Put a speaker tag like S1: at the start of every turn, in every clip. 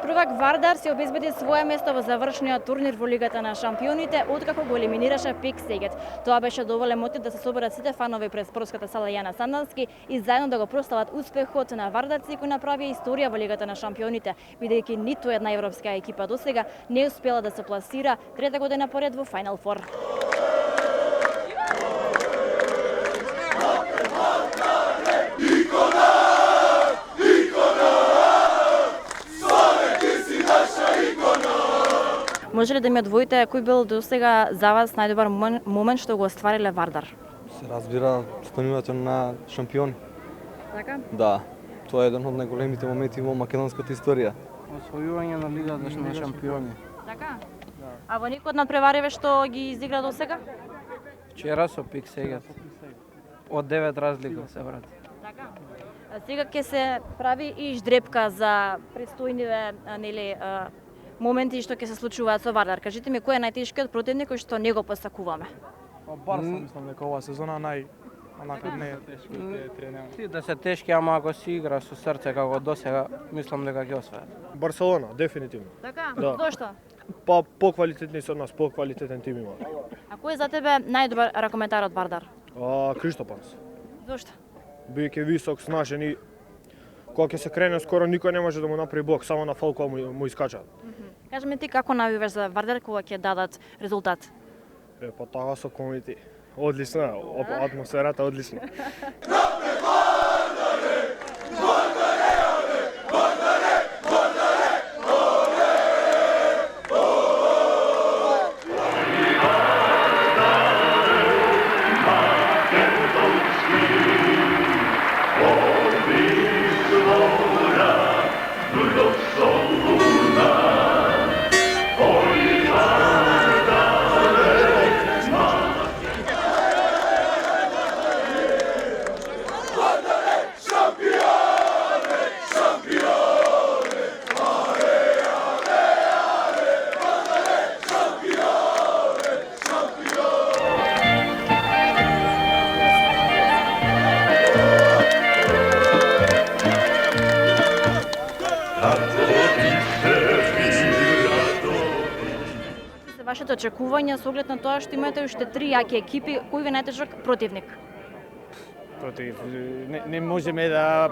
S1: Првак Вардар се обезбеди свое место во завршниот турнир во Лигата на шампионите, откако го елиминираше Пик Сегет. Тоа беше доволен мотив да се соберат сите фанови пред спортската сала Јана Сандански и заедно да го прослават успехот на вардарци кои направија историја во Лигата на шампионите, бидејќи ниту една европска екипа досега не успела да се пласира трета година поред во Final Four. Може ли да ми одвоите кој бил досега за вас најдобар момент што го оствариле Вардар?
S2: Се разбира станувањето на шампиони.
S1: Така?
S2: Да, тоа е еден од најголемите моменти во македонската историја.
S3: Освојување на Лигата на шампиони.
S1: Така? Да. А во никој од надпревариве што ги изигра досега?
S3: Вчера со Пик Сегет. Од 9 разлика се врати.
S1: Така. А сега ќе се прави и ждрепка за предстојниве нели моменти што ќе се случуваат со Вардар. Кажете ми кој е најтешкиот противник кој што не го посакуваме?
S4: Барса мислам дека оваа сезона онака не
S3: Ти да се тешки, ама ако си игра со срце како досега, мислам дека ќе освојат.
S4: Барселона, дефинитивно.
S1: Така?
S4: Да.
S1: Зошто?
S4: Па поквалитетни се од нас, поквалитетен тим има.
S1: А кој е за тебе најдобар ракометар од Вардар?
S4: Криштопанс.
S1: Зошто?
S4: Бијќи висок, снажен и кога ќе се крене скоро никој не може да му направи блок, само на фал кога му искачаат.
S1: Кажи ми ти како навиваш за Вардар кога ќе дадат резултат?
S4: Па таа со комити. Одлична, атмосферата одлична.
S1: Вашите очекувања со оглед на тоа што имате уште 3 јаки екипи, кој ви е најтежок противник?
S5: Не можеме да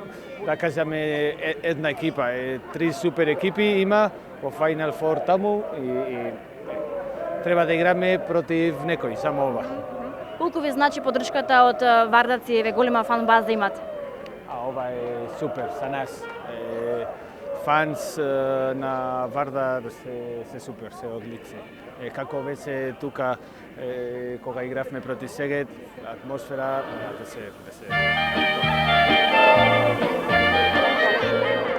S5: кажеме една екипа, три супер екипи има во Final Four таму и треба да играме против некој, само ова.
S1: Колку ви значи поддршката од вардарци, еве голема фан база имате?
S5: Ова е супер за нас. Фанс на Вардар се супер, се одлични. Како беше тука кога игравме против Сегет, атмосфера се.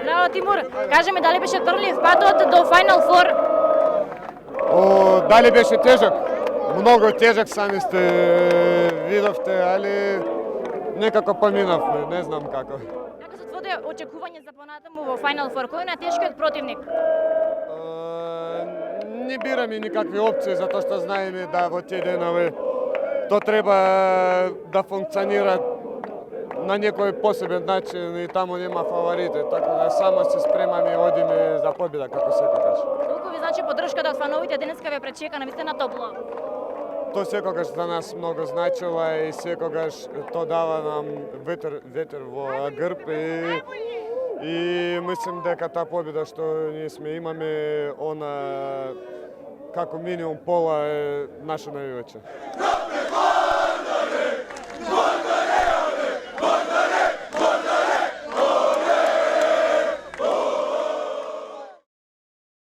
S1: Браво, Тимур! Кажи ми, дали беше трлив патот до Final Four?
S6: Дали беше тежок? Многу тежок, сами сте видовте, али некако поминавме, не знам како.
S1: Како се твоите очекувања за понатаму во Final Four? Кој е најтешкиот противник?
S6: Не бираме никакви опции, затоа што знаеме да во тие денови то треба да функционира на некој посебен начин и таму нема фаворите, така да само се спремаме и одиме за победа како секогаш.
S1: Колку ви значи поддршката од фановите денеска ве пречека на вистина топло?
S6: Тоа секогаш за нас многу значило и секогаш тоа дава нам ветер во грб и мислам дека таа победа што ние сме имаме, она како минимум пола е наше највеќе.